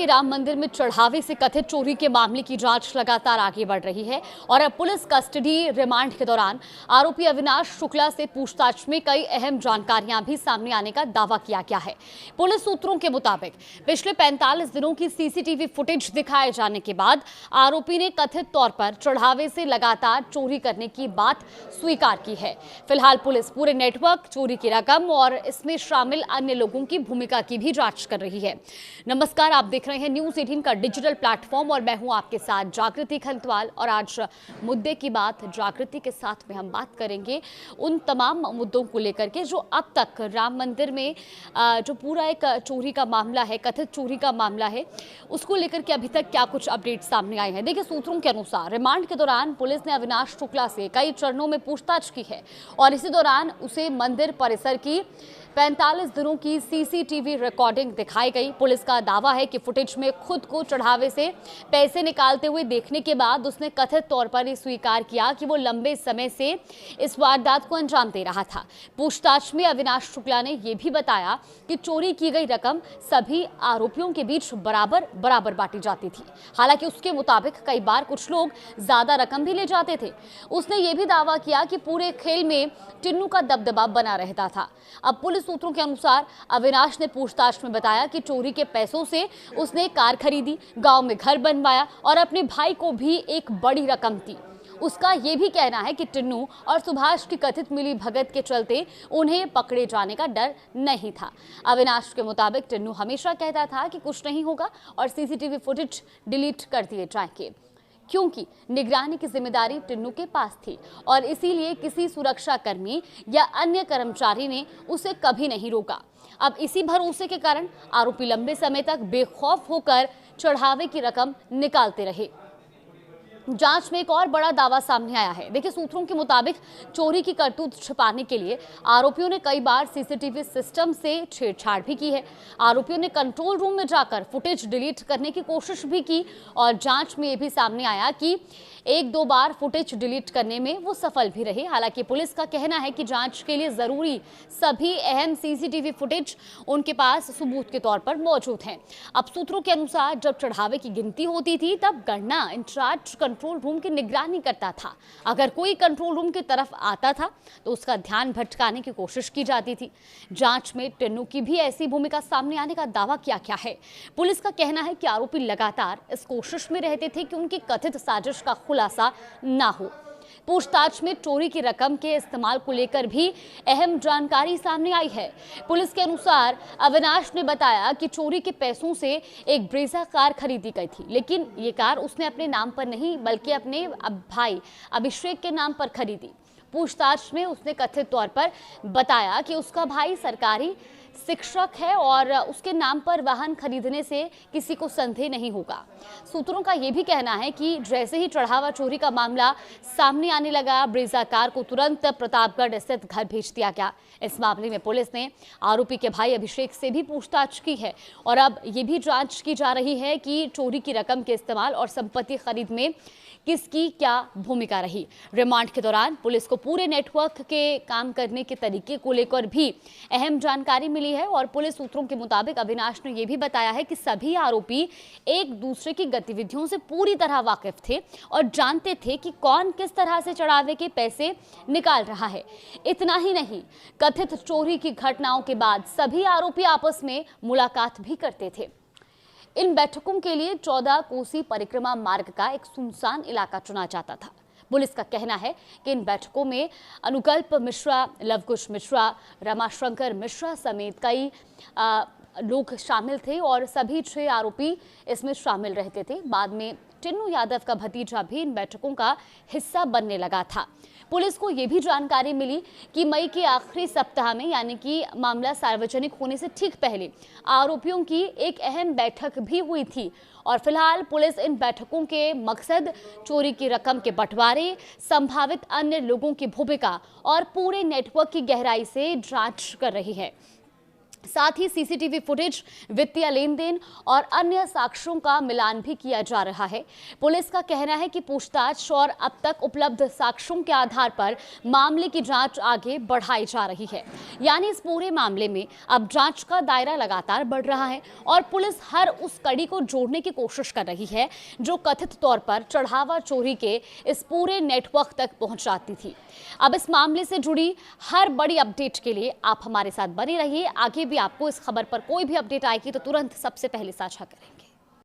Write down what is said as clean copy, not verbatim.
राम मंदिर में चढ़ावे से कथित चोरी के मामले की जांच लगातार आगे बढ़ रही है और अब पुलिस कस्टडी रिमांड के दौरान आरोपी अविनाश शुक्ला से पूछताछ में कई अहम जानकारियां भी सामने आने का दावा किया गया है। पुलिस सूत्रों के मुताबिक पिछले 45 दिनों की सीसीटीवी फुटेज दिखाए जाने के बाद आरोपी ने कथित तौर पर चढ़ावे से लगातार चोरी करने की बात स्वीकार की है। फिलहाल पुलिस पूरे नेटवर्क, चोरी की रकम और इसमें शामिल अन्य लोगों की भूमिका की भी जांच कर रही है। नमस्कार, आप देख रहे हैं न्यूज़ 18 का डिजिटल प्लेटफॉर्म और मैं हूं आपके साथ जागृति खंतवाल। और आज मुद्दे की बात जागृति के साथ में हम बात करेंगे उन तमाम मुद्दों को लेकर के जो अब तक राम मंदिर में जो पूरा एक चोरी का मामला है, कथित चोरी का मामला है, उसको लेकर के अभी तक क्या कुछ अपडेट सामने आए हैं। देखिए, सूत्रों के अनुसार रिमांड के दौरान पुलिस ने अविनाश शुक्ला से कई चरणों में पूछताछ की है और इसी दौरान उसे मंदिर परिसर की 45 दिनों की सीसीटीवी रिकॉर्डिंग दिखाई गई। पुलिस का दावा है कि फुटेज में खुद को चढ़ावे से पैसे निकालते हुए देखने के बाद उसने कथित तौर पर स्वीकार किया कि वो लंबे समय से इस वारदात को अंजाम दे रहा था। पूछताछ में अविनाश शुक्ला ने यह भी बताया कि चोरी की गई रकम सभी आरोपियों के बीच बराबर बराबर बांटी जाती थी। हालांकि उसके मुताबिक कई बार कुछ लोग ज्यादा रकम भी ले जाते थे। उसने ये भी दावा किया कि पूरे खेल में टिन्नू का दबदबा बना रहता था। अब पुलिस सूत्रों के अनुसार अविनाश ने पूछताछ में बताया कि चोरी के पैसों से उसने कार खरीदी, गांव में घर बनवाया और अपने भाई को भी एक बड़ी रकम दी। उसका यह भी कहना है कि टिन्नू और सुभाष की कथित मिली भगत के चलते उन्हें पकड़े जाने का डर नहीं था। अविनाश के मुताबिक टिन्नू हमेशा कहता था कि कुछ नहीं होगा और सीसीटीवी फुटेज डिलीट कर दिए जाएंगे, क्योंकि निगरानी की जिम्मेदारी टिन्नू के पास थी और इसीलिए किसी सुरक्षा कर्मी या अन्य कर्मचारी ने उसे कभी नहीं रोका। अब इसी भरोसे के कारण आरोपी लंबे समय तक बेखौफ होकर चढ़ावे की रकम निकालते रहे। जांच में एक और बड़ा दावा सामने आया है। देखिए, सूत्रों के मुताबिक चोरी की करतूत छिपाने के लिए आरोपियों ने कई बार सीसीटीवी सिस्टम से छेड़छाड़ भी की है। आरोपियों ने कंट्रोल रूम में जाकर फुटेज डिलीट करने की कोशिश भी की और जांच में यह भी सामने आया कि एक दो बार फुटेज डिलीट करने में वो सफल भी रहे। हालांकि पुलिस का कहना है कि जांच के लिए जरूरी सभी अहम सीसीटीवी फुटेज उनके पास सबूत के तौर पर मौजूद हैं। अब सूत्रों के अनुसार जब चढ़ावे की गिनती होती थी तब गणना इंचार्ज कंट्रोल रूम की निगरानी करता था। अगर कोई कंट्रोल रूम की तरफ आता था तो उसका ध्यान भटकाने की कोशिश की जाती थी। जांच में टिन्नू की भी ऐसी भूमिका सामने आने का दावा किया गया है। पुलिस का कहना है कि आरोपी लगातार इस कोशिश में रहते थे कि उनकी कथित साजिश का खुलासा ना हो। पूछताछ में चोरी की रकम के इस्तेमाल को लेकर भी अहम जानकारी सामने आई है। पुलिस के अनुसार अविनाश ने बताया कि चोरी के पैसों से एक ब्रेजा कार खरीदी गई थी, लेकिन ये कार उसने अपने नाम पर नहीं बल्कि अपने भाई अभिषेक के नाम पर खरीदी। पूछताछ में उसने कथित तौर पर बताया कि उसका भाई सरकारी शिक्षक है और उसके नाम पर वाहन खरीदने से किसी को संदेह नहीं होगा। सूत्रों का यह भी कहना है कि जैसे ही चढ़ावा चोरी का मामला सामने आने लगा, ब्रेजा कार को तुरंत प्रतापगढ़ स्थित घर भेज दिया गया। इस मामले में पुलिस ने आरोपी के भाई अभिषेक से भी पूछताछ की है और अब ये भी जांच की जा रही है कि चोरी की रकम के इस्तेमाल और संपत्ति खरीद में किसकी क्या भूमिका रही। रिमांड के दौरान पुलिस को पूरे नेटवर्क के काम करने के तरीके को लेकर भी अहम जानकारी मिली है और पुलिस सूत्रों के मुताबिक अविनाश ने यह भी बताया है कि सभी आरोपी एक दूसरे की गतिविधियों से पूरी तरह वाकिफ थे और जानते थे कि कौन किस तरह से चढ़ावे के पैसे निकाल रहा है। इतना ही नहीं, कथित चोरी की घटनाओं के बाद सभी आरोपी आपस में मुलाकात भी करते थे। इन बैठकों के लिए 14 कोसी परिक्रमा मार्ग का एक सुनसान इलाका चुना जाता था। पुलिस का कहना है कि इन बैठकों में अनुकल्प मिश्रा, लवकुश मिश्रा, रमाशंकर मिश्रा समेत कई लोग शामिल थे और सभी 6 आरोपी इसमें शामिल रहते थे। बाद में टिन्नू यादव का भतीजा भी इन बैठकों का हिस्सा बनने लगा था। पुलिस को यह भी जानकारी मिली कि मई के आखिरी सप्ताह में, यानी कि मामला सार्वजनिक होने से ठीक पहले, आरोपियों की एक अहम बैठक भी हुई थी और फिलहाल पुलिस इन बैठकों के मकसद, चोरी की रकम के बंटवारे, संभावित अन्य लोगों की भूमिका और पूरे नेटवर्क की गहराई से जांच कर रही है। साथ ही सीसीटीवी फुटेज, वित्तीय लेन देन और अन्य साक्ष्यों का मिलान भी किया जा रहा है। पुलिस का कहना है कि पूछताछ और अब तक उपलब्ध साक्ष्यों के आधार पर मामले की जांच आगे बढ़ाई जा रही है। यानी इस पूरे मामले में अब जांच का दायरा लगातार बढ़ रहा है और पुलिस हर उस कड़ी को जोड़ने की कोशिश कर रही है जो कथित तौर पर चढ़ावा चोरी के इस पूरे नेटवर्क तक पहुंच जाती थी। अब इस मामले से जुड़ी हर बड़ी अपडेट के लिए आप हमारे साथ बने रहिए। आगे भी आपको इस खबर पर कोई भी अपडेट आएगी तो तुरंत सबसे पहले साझा करेंगे।